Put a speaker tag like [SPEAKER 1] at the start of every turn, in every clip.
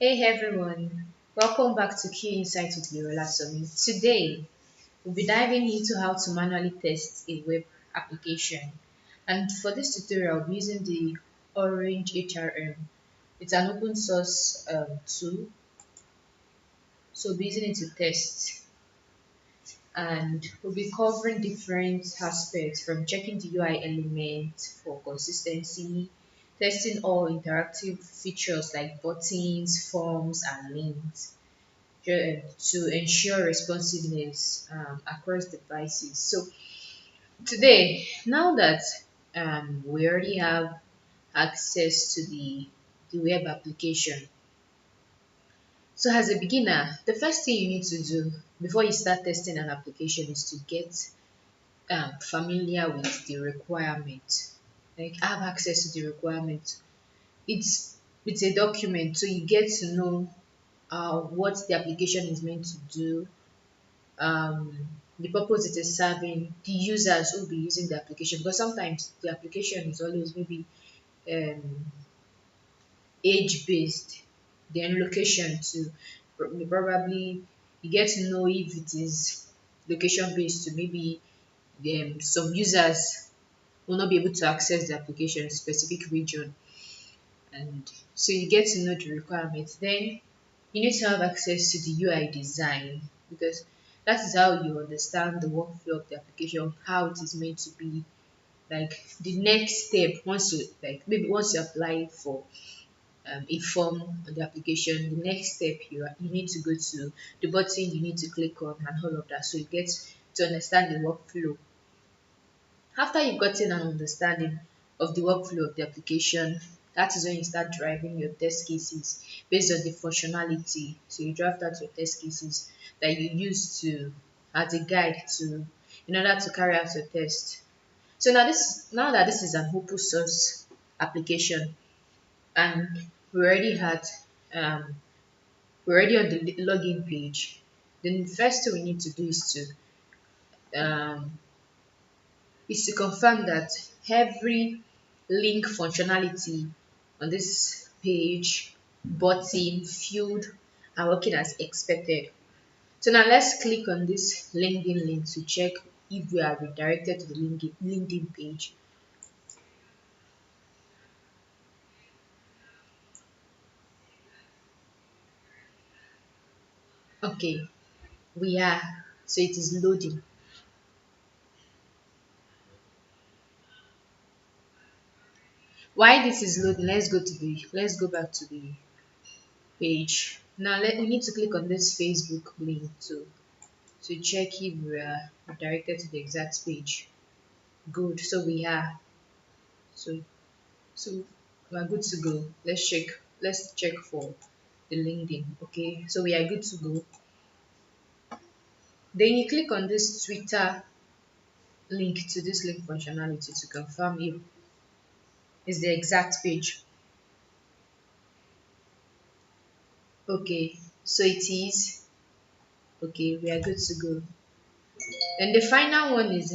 [SPEAKER 1] Hey everyone, welcome back to QAInsightsWithGloryOlasanmi. Today, we'll be diving into how to manually test a web application. And for this tutorial, I'll be using the Orange HRM. It's an open source tool, so we'll be using it to test. And we'll be covering different aspects from checking the UI element for consistency, testing all interactive features like buttons, forms, and links to ensure responsiveness across devices. So today, now that we already have access to the web application, so as a beginner, the first thing you need to do before you start testing an application is to get familiar with the requirement. Like have access to the requirement. It's a document, so you get to know what the application is meant to do, um, the purpose it is serving, the users who will be using the application. Because sometimes the application is always maybe um, age based, then location too. Probably you get to know if it is location based to maybe some users will not be able to access the application in a specific region, and so you get to know the requirements. Then you need to have access to the UI design, because that is how you understand the workflow of the application, how it is meant to be. Like the next step, once you like maybe once you apply for a form on the application, the next step you need to go to the button you need to click on and all of that. So you get to understand the workflow. After you've gotten an understanding of the workflow of the application, that is when you start driving your test cases based on the functionality. So you draft out your test cases that you use to as a guide to in order to carry out your test. So now that this is an open source application and we already had um, we're already on the login page, then the first thing we need to do um, is to confirm that every link functionality on this page, button, field are working as expected. So now let's click on this LinkedIn link to check if we are redirected to the LinkedIn page. Okay, we are. So it is loading. While this is loading, let's go back to the page. Now we need to click on this Facebook link to check if we are redirected to the exact page. Good. So we are. So so we are good to go. Let's check for the LinkedIn. Okay. So we are good to go. Then you click on this Twitter link to this link functionality to confirm if it's the exact page. Okay. So it is. Okay. We are good to go. And the final one is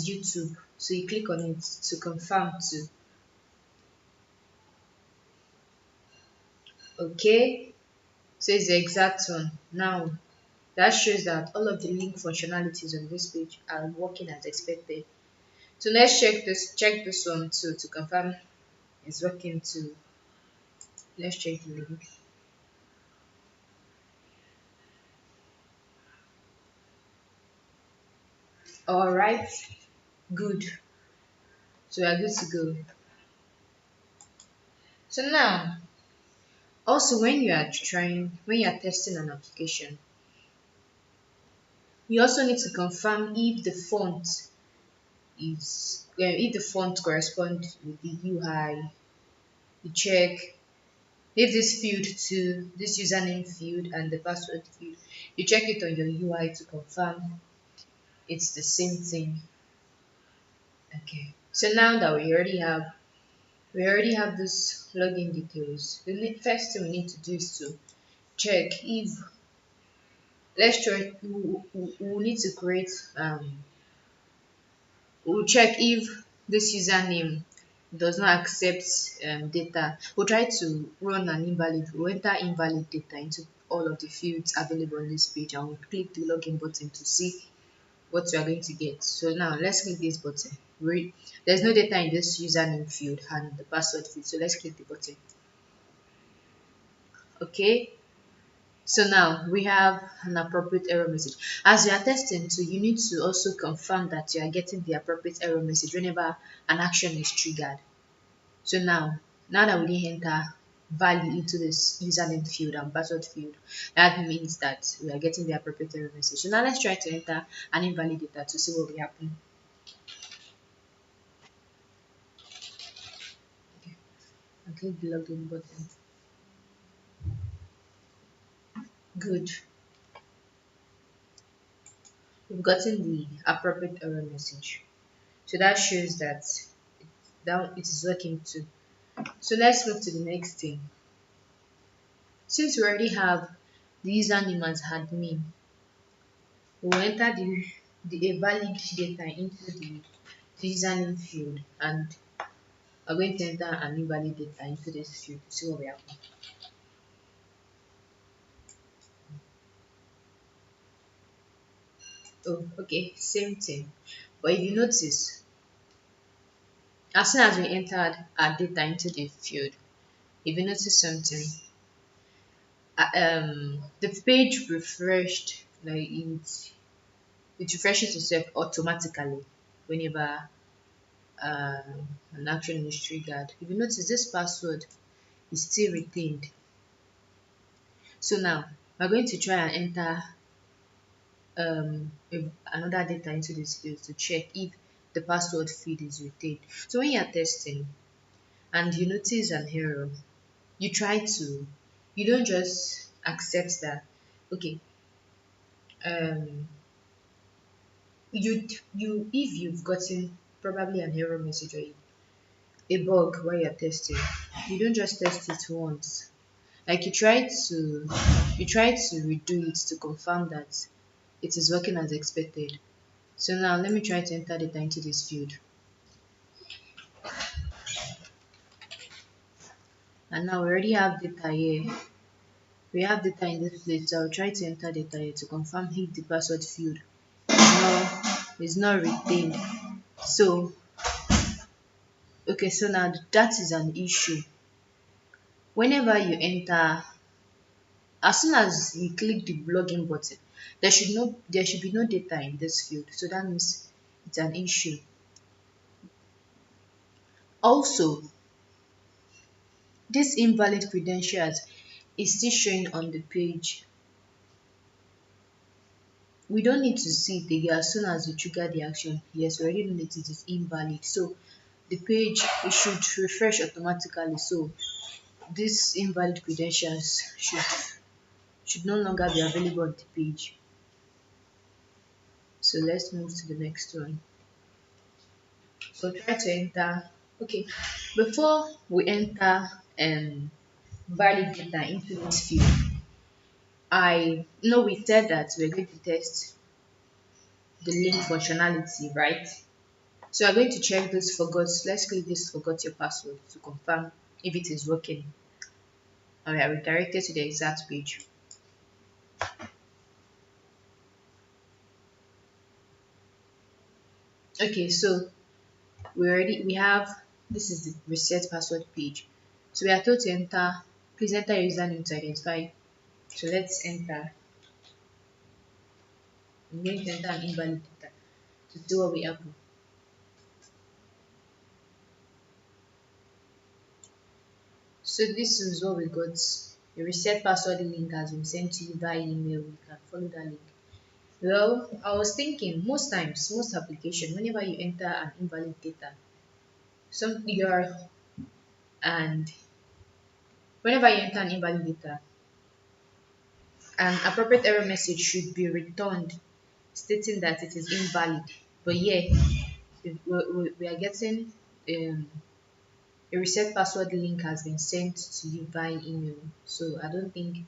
[SPEAKER 1] YouTube. So you click on it to confirm too. Okay. So it's the exact one. Now that shows that all of the link functionalities on this page are working as expected. So let's check this one too to confirm it's working too. Let's check the link. Alright, good. So we are good to go. So now also when you are testing an application, you also need to confirm if the font corresponds with the UI. You check if this field to this username field and the password field, you check it on your UI to confirm it's the same thing. Okay. So now that we already have this login details, the first thing we need to do is to check if let's try we need to create we'll check if this username does not accept data, we'll try to run an invalid, we'll enter invalid data into all of the fields available on this page, and we'll click the login button to see what we are going to get. So now let's click this button. There's no data in this username field and the password field, so let's click the button. Okay, so now we have an appropriate error message. As you are testing too, you need to also confirm that you are getting the appropriate error message whenever an action is triggered. So now that we didn't enter value into this username field and password field, that means that we are getting the appropriate error message. So now let's try to enter an invalid data to see what will happen. Okay, and click the login button. Good. We've gotten the appropriate error message. So that shows that it is working too. So let's move to the next thing. Since we already have the username as admin, we'll enter the valid data into the username field, and we're going to enter an invalid data into this field to see what we have. Oh, okay, same thing. But if you notice, as soon as we entered our data into the field, if you notice something, the page refreshed, like it refreshes itself automatically whenever an action is triggered. If you notice, this password is still retained. So now we're going to try and enter another data into this field to check if the password field is retained. So when you're testing and you notice an error, you try to, you don't just accept that, okay, um if you've gotten probably an error message or a bug while you're testing, you don't just test it once. Like you try to redo it to confirm that it is working as expected. So now let me try to enter data into this field. And now we already have data here. We have data in this place, so I'll try to enter data here to confirm if the password field is not retained. So okay, so now that is an issue. Whenever you enter, as soon as we click the login button, there should be no data in this field. So that means it's an issue. Also, this invalid credentials is still showing on the page. We don't need to see it again. As soon as we trigger the action, yes, we already know that it is invalid. So the page, it should refresh automatically. So these invalid credentials should no longer be available on the page. So let's move to the next one. So try to enter. Okay, before we enter valid data into this field, I know we said that we're going to test the link functionality, right? So I'm going to check this forgot. Let's click this forgot your password to confirm if it is working. And we are redirected to the exact page. Okay, so we have, this is the reset password page. So we are told to enter, please enter your username to identify. So let's enter. I'm going to enter an invalid data to see what we have. So this is what we got. The reset password link has been sent to you via email. You can follow that link. Well, I was thinking most times, most application, whenever you enter an invalid data, some your and whenever you enter an invalid data, an appropriate error message should be returned stating that it is invalid. But yeah, we are getting a reset password link has been sent to you via email. So I don't think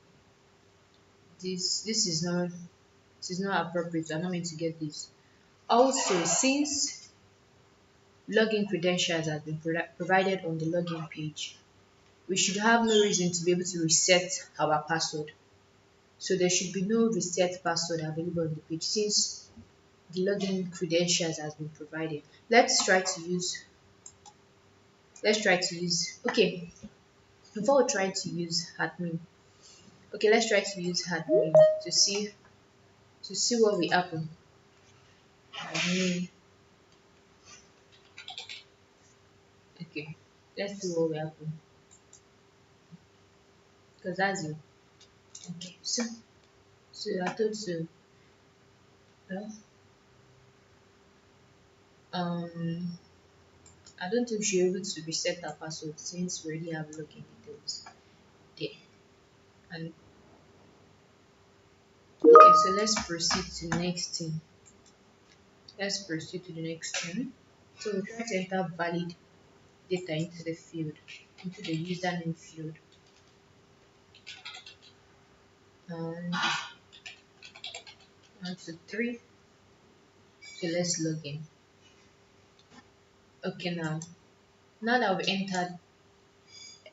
[SPEAKER 1] this is not appropriate. I'm not meant to get this. Also, since login credentials has been provided on the login page, we should have no reason to be able to reset our password. So there should be no reset password available on the page since the login credentials has been provided. Let's try to use okay, before we try to use admin. Okay, let's try to use admin to see what will happen. Admin. Okay, let's see what will happen. Because that's it. Okay, so I thought so. Well, um I don't think she'll be able to reset her password since we already have login details there. And okay, so let's proceed to the next thing. Let's proceed to the next thing. So we'll try to enter valid data into the field, into the username field. And 1, 2, 3. So let's log in. Okay, now that we've entered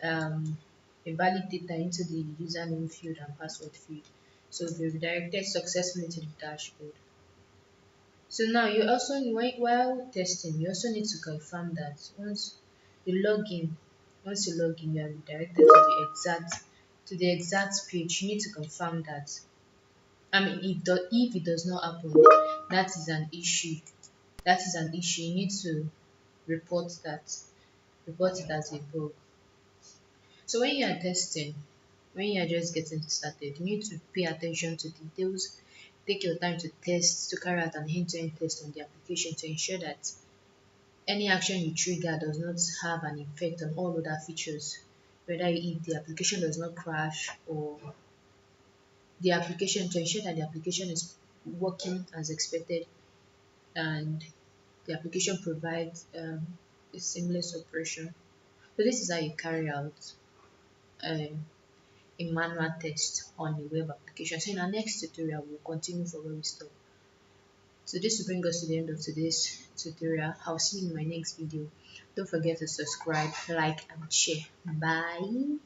[SPEAKER 1] a valid data into the username field and password field, so we've redirected successfully to the dashboard. So now you also, while testing, you also need to confirm that once you log in, you are redirected to the exact page. You need to confirm that. I mean, if it does not happen, that is an issue. That is an issue. You need to report that. Report it as a bug. So when you are testing, when you are just getting started, you need to pay attention to details. Take your time to test, to carry out an end-to-end test on the application to ensure that any action you trigger does not have an effect on all other features, whether if the application does not crash or the application, to ensure that the application is working as expected and the application provides a seamless operation. So this is how you carry out um, a manual test on a web application. So in our next tutorial, we'll continue from where we stop. So this will bring us to the end of today's tutorial. I'll see you in my next video. Don't forget to subscribe, like, and share. Bye.